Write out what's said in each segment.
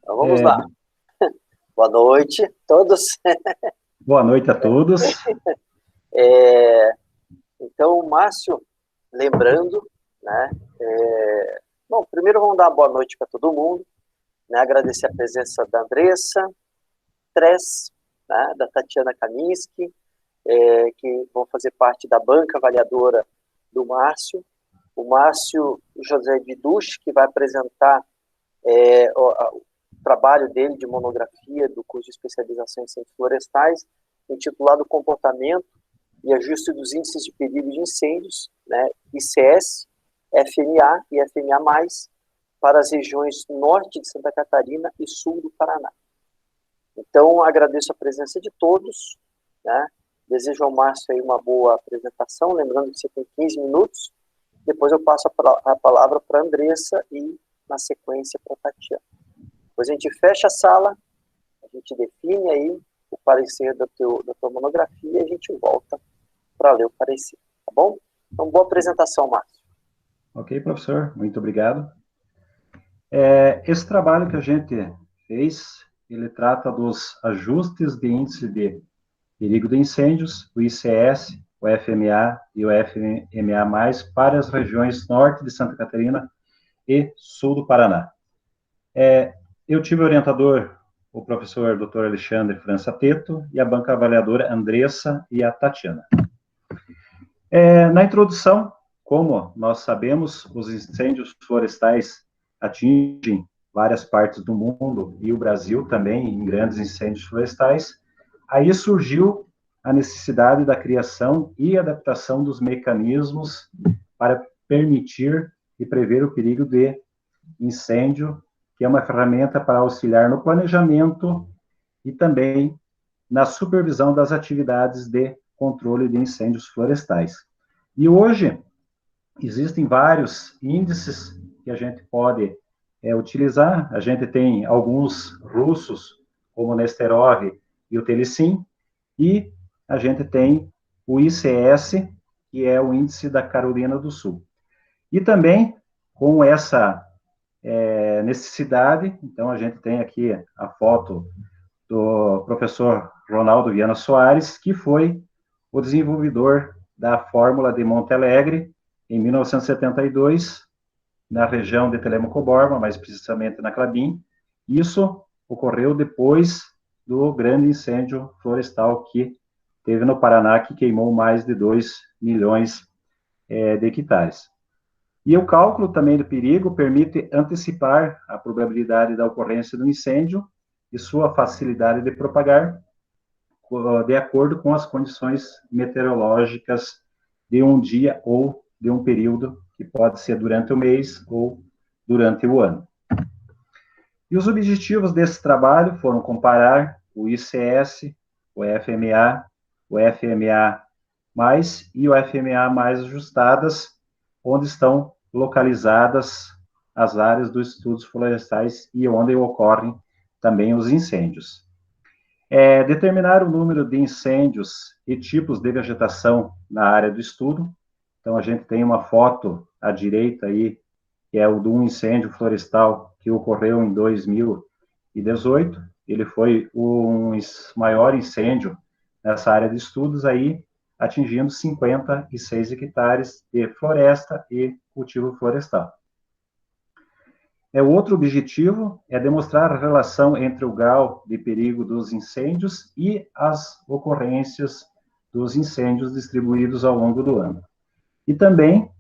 Então vamos lá. Boa noite a todos. Boa noite a todos. Então, Márcio, lembrando, né? Bom, primeiro vamos dar uma boa noite para todo mundo, né? Agradecer a presença da Andressa Tress, né? Da Tatiana Kaminski, que vão fazer parte da banca avaliadora do Márcio. O Márcio José Viduch, que vai apresentar o trabalho dele de monografia do curso de especialização em ciências florestais, intitulado Comportamento e Ajuste dos Índices de Perigo de Incêndios, né, ICS, FMA e FMA+, para as regiões norte de Santa Catarina e sul do Paraná. Então, agradeço a presença de todos, né, desejo ao Márcio aí uma boa apresentação, lembrando que você tem 15 minutos, depois eu passo a palavra para a Andressa e, na sequência, para a Tatiana. Depois a gente fecha a sala, a gente define aí o parecer da tua monografia e a gente volta para ler o parecer, tá bom? Então, boa apresentação, Márcio. Ok, professor, muito obrigado. Esse trabalho que a gente fez, ele trata dos ajustes de índice de perigo de incêndios, o ICS, o FMA e o FMA+, para as regiões norte de Santa Catarina e sul do Paraná. Eu tive orientador, o professor Dr. Alexandre França Teto, e a banca avaliadora Andressa e a Tatiana. Na introdução, como nós sabemos, os incêndios florestais atingem várias partes do mundo, e o Brasil também, em grandes incêndios florestais. Aí surgiu a necessidade da criação e adaptação dos mecanismos para permitir e prever o perigo de incêndio, que é uma ferramenta para auxiliar no planejamento e também na supervisão das atividades de controle de incêndios florestais. E hoje, existem vários índices que a gente pode utilizar. A gente tem alguns russos, como o Nesterov e o Telecin, e a gente tem o ICS, que é o índice da Carolina do Sul. E também, com essa necessidade, então a gente tem aqui a foto do professor Ronaldo Viana Soares, que foi o desenvolvedor da fórmula de Montalegre, em 1972, na região de Telemaco Borba, mais precisamente na Clabin. Isso ocorreu depois do grande incêndio florestal que teve no Paraná, que queimou mais de 2 milhões de hectares. E o cálculo também do perigo permite antecipar a probabilidade da ocorrência do incêndio e sua facilidade de propagar, de acordo com as condições meteorológicas de um dia ou de um período, que pode ser durante o mês ou durante o ano. E os objetivos desse trabalho foram comparar o ICS, o FMA, o FMA+, e o FMA mais ajustadas, onde estão localizadas as áreas dos estudos florestais e onde ocorrem também os incêndios. Determinar o número de incêndios e tipos de vegetação na área do estudo. Então, a gente tem uma foto à direita aí, que é o de um incêndio florestal que ocorreu em 2018. Ele foi o maior incêndio nessa área de estudos aí, atingindo 56 hectares de floresta e cultivo florestal. O outro objetivo é demonstrar a relação entre o grau de perigo dos incêndios e as ocorrências dos incêndios distribuídos ao longo do ano. E também,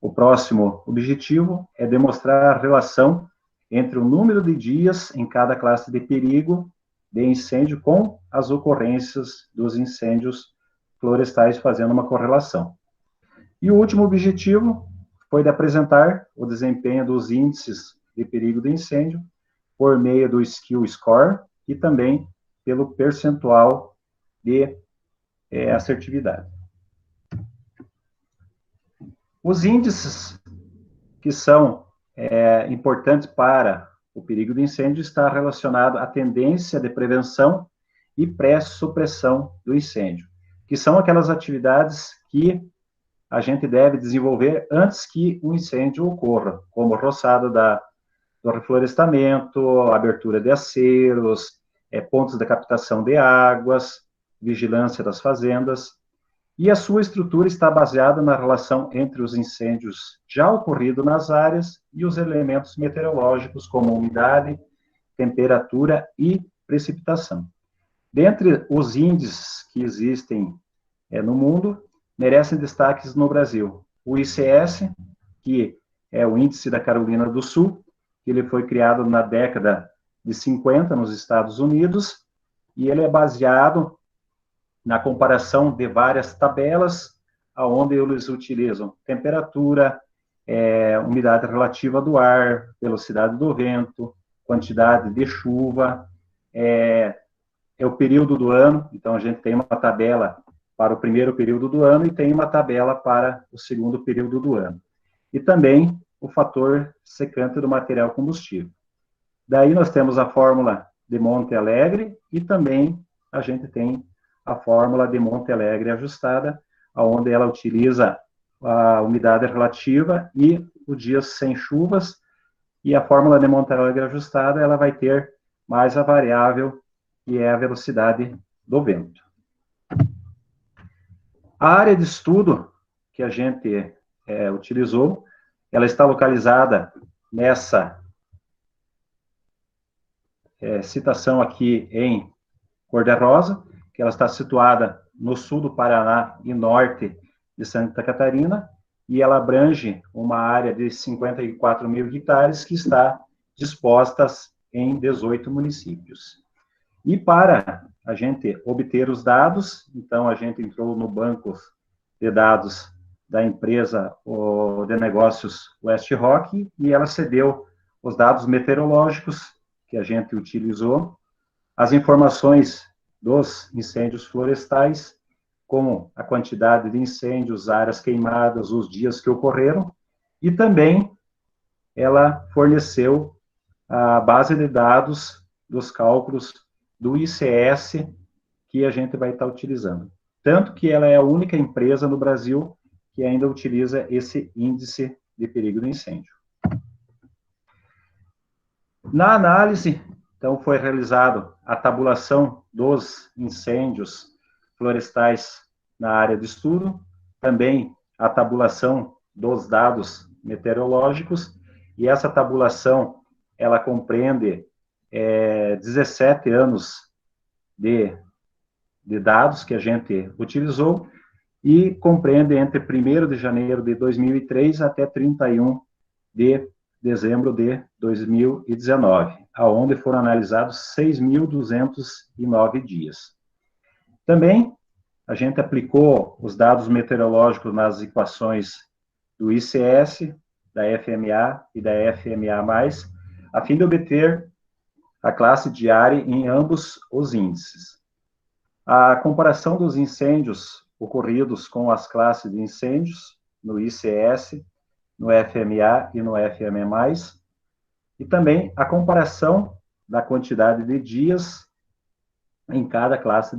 o próximo objetivo é demonstrar a relação entre o número de dias em cada classe de perigo de incêndio com as ocorrências dos incêndios florestais, fazendo uma correlação. E o último objetivo foi de apresentar o desempenho dos índices de perigo de incêndio por meio do Skill Score e também pelo percentual de assertividade. Os índices que são importantes para o perigo de incêndio está relacionado à tendência de prevenção e pré-supressão do incêndio, que são aquelas atividades que a gente deve desenvolver antes que o incêndio ocorra, como roçado da do reflorestamento, abertura de aceros, pontos de captação de águas, vigilância das fazendas, e a sua estrutura está baseada na relação entre os incêndios já ocorridos nas áreas e os elementos meteorológicos, como umidade, temperatura e precipitação. Dentre os índices que existem no mundo, merecem destaques no Brasil o ICS, que é o Índice da Carolina do Sul, que ele foi criado na década de 50 nos Estados Unidos, e ele é baseado na comparação de várias tabelas, onde eles utilizam temperatura, umidade relativa do ar, velocidade do vento, quantidade de chuva, é o período do ano. Então, a gente tem uma tabela para o primeiro período do ano e tem uma tabela para o segundo período do ano. E também o fator secante do material combustível. Daí nós temos a fórmula de Monte Alegre e também a gente tem a fórmula de Monte Alegre ajustada, onde ela utiliza a umidade relativa e os dias sem chuvas, e a fórmula de Monte Alegre ajustada, ela vai ter mais a variável, que é a velocidade do vento. A área de estudo que a gente utilizou, ela está localizada nessa citação aqui em cor-de-rosa, que ela está situada no sul do Paraná e norte de Santa Catarina, e ela abrange uma área de 54 mil hectares que está dispostas em 18 municípios. E para a gente obter os dados, então a gente entrou no banco de dados da empresa de negócios West Rock, e ela cedeu os dados meteorológicos que a gente utilizou, as informações dos incêndios florestais, como a quantidade de incêndios, áreas queimadas, os dias que ocorreram, e também ela forneceu a base de dados dos cálculos do ICS que a gente vai estar utilizando. Tanto que ela é a única empresa no Brasil que ainda utiliza esse índice de perigo do incêndio. Na análise, então, foi realizada a tabulação dos incêndios florestais na área de estudo, também a tabulação dos dados meteorológicos, e essa tabulação, ela compreende 17 anos de dados que a gente utilizou, e compreende entre 1º de janeiro de 2003 até 31 de dezembro de 2019, aonde foram analisados 6.209 dias. Também, a gente aplicou os dados meteorológicos nas equações do ICS, da FMA e da FMA+, a fim de obter a classe de área em ambos os índices. A comparação dos incêndios ocorridos com as classes de incêndios no ICS, no FMA e no FMA+, e também a comparação da quantidade de dias em cada classe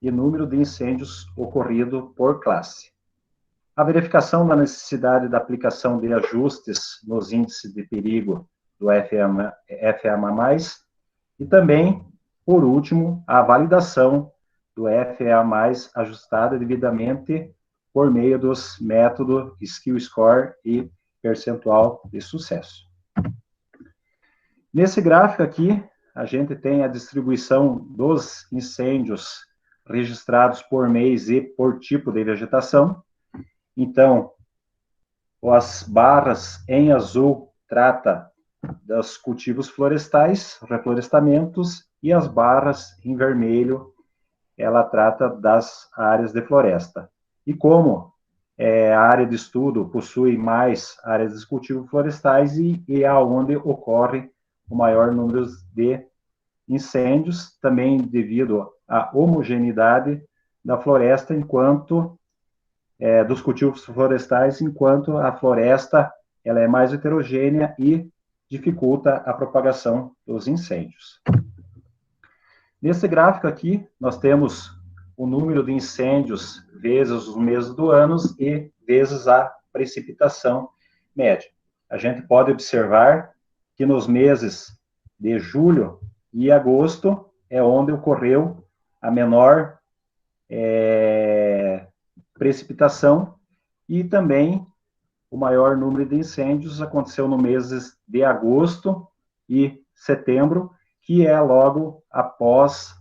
e número de incêndios ocorrido por classe. A verificação da necessidade da aplicação de ajustes nos índices de perigo do FMA+, e também, por último, a validação do FA+, ajustada devidamente por meio dos métodos Skill Score e percentual de sucesso. Nesse gráfico aqui, a gente tem a distribuição dos incêndios registrados por mês e por tipo de vegetação. Então, as barras em azul trata dos cultivos florestais, reflorestamentos, e as barras em vermelho, ela trata das áreas de floresta. E como a área de estudo possui mais áreas de cultivos florestais e é onde ocorre o maior número de incêndios, também devido à homogeneidade da floresta, enquanto dos cultivos florestais, enquanto a floresta ela é mais heterogênea e dificulta a propagação dos incêndios. Nesse gráfico aqui, nós temos o número de incêndios vezes os meses do ano e vezes a precipitação média. A gente pode observar que nos meses de julho e agosto é onde ocorreu a menor precipitação, e também o maior número de incêndios aconteceu nos meses de agosto e setembro, que é logo após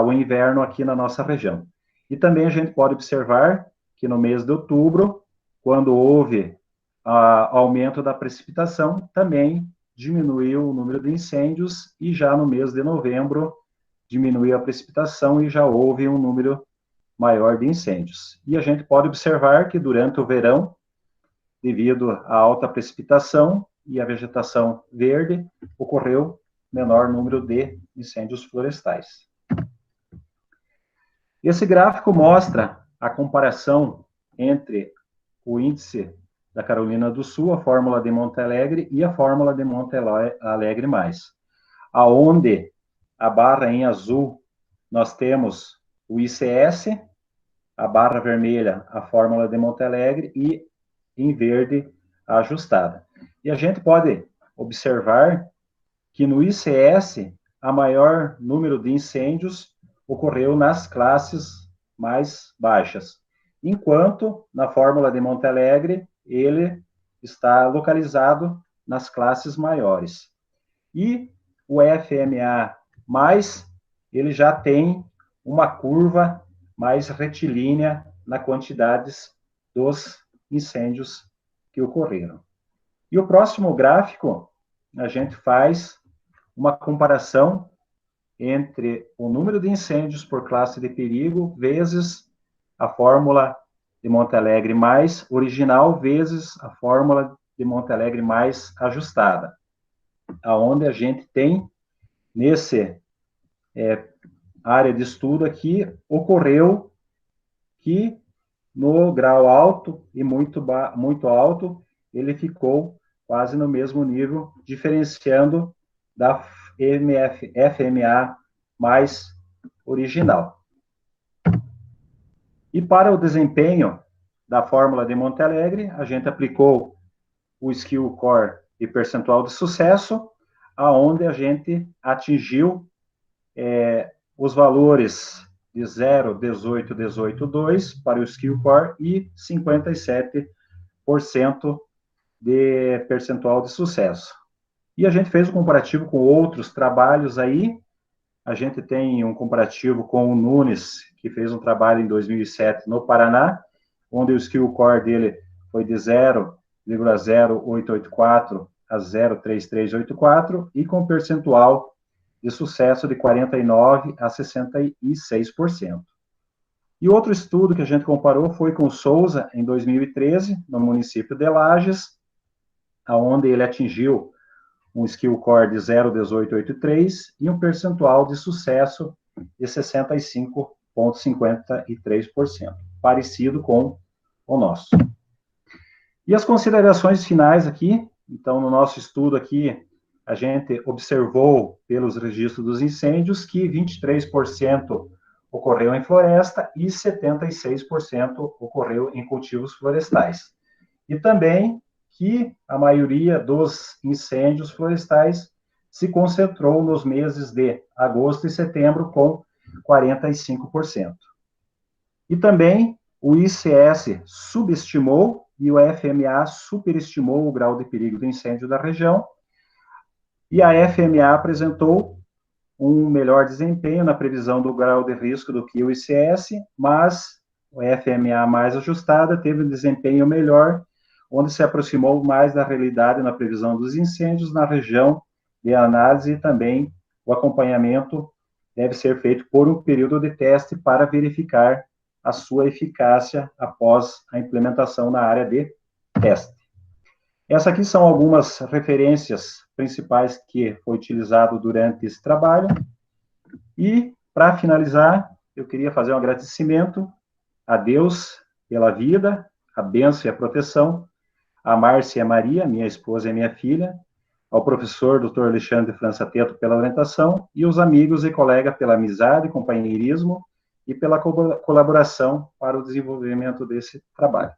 o inverno aqui na nossa região. E também a gente pode observar que no mês de outubro, quando houve aumento da precipitação, também diminuiu o número de incêndios, e já no mês de novembro diminuiu a precipitação e já houve um número maior de incêndios. E a gente pode observar que durante o verão, devido à alta precipitação e à vegetação verde, ocorreu menor número de incêndios florestais. Esse gráfico mostra a comparação entre o índice da Carolina do Sul, a fórmula de Monte Alegre, e a fórmula de Monte Alegre mais, aonde a barra em azul nós temos o ICS, a barra vermelha a fórmula de Monte Alegre, e em verde a ajustada. E a gente pode observar que no ICS a maior número de incêndios ocorreu nas classes mais baixas, enquanto na fórmula de Monte Alegre ele está localizado nas classes maiores. E o FMA+, ele já tem uma curva mais retilínea na quantidades dos incêndios que ocorreram. E o próximo gráfico, a gente faz uma comparação entre o número de incêndios por classe de perigo vezes a fórmula de Monte Alegre mais original vezes a fórmula de Monte Alegre mais ajustada, aonde a gente tem nesse área de estudo aqui, ocorreu que no grau alto e muito alto, ele ficou quase no mesmo nível, diferenciando da FMA mais original. E para o desempenho da fórmula de Monte Alegre, a gente aplicou o Skill Core e percentual de sucesso, aonde a gente atingiu os valores de 0, 18, 18, 2 para o Skill Core e 57% de percentual de sucesso. E a gente fez um comparativo com outros trabalhos aí. A gente tem um comparativo com o Nunes, que fez um trabalho em 2007 no Paraná, onde o Skill Core dele foi de 0,0884 a 0,3384 e com percentual de sucesso de 49% a 66%. E outro estudo que a gente comparou foi com o Souza, em 2013, no município de Lages, onde ele atingiu um Skill Core de 0,1883 e um percentual de sucesso de 65,53%, parecido com o nosso. E as considerações finais aqui, então, no nosso estudo aqui, a gente observou pelos registros dos incêndios que 23% ocorreu em floresta e 76% ocorreu em cultivos florestais. E também que a maioria dos incêndios florestais se concentrou nos meses de agosto e setembro, com 45%. E também o ICS subestimou e o FMA superestimou o grau de perigo do incêndio da região, e a FMA apresentou um melhor desempenho na previsão do grau de risco do que o ICS, mas o FMA mais ajustada teve um desempenho melhor, onde se aproximou mais da realidade na previsão dos incêndios na região de análise, e também o acompanhamento deve ser feito por um período de teste para verificar a sua eficácia após a implementação na área de teste. Essas aqui são algumas referências principais que foi utilizado durante esse trabalho. E, para finalizar, eu queria fazer um agradecimento a Deus pela vida, a bênção e a proteção, a Márcia e a Maria, minha esposa e minha filha, ao professor Dr. Alexandre França Teto pela orientação, e os amigos e colegas pela amizade, companheirismo e pela colaboração para o desenvolvimento desse trabalho.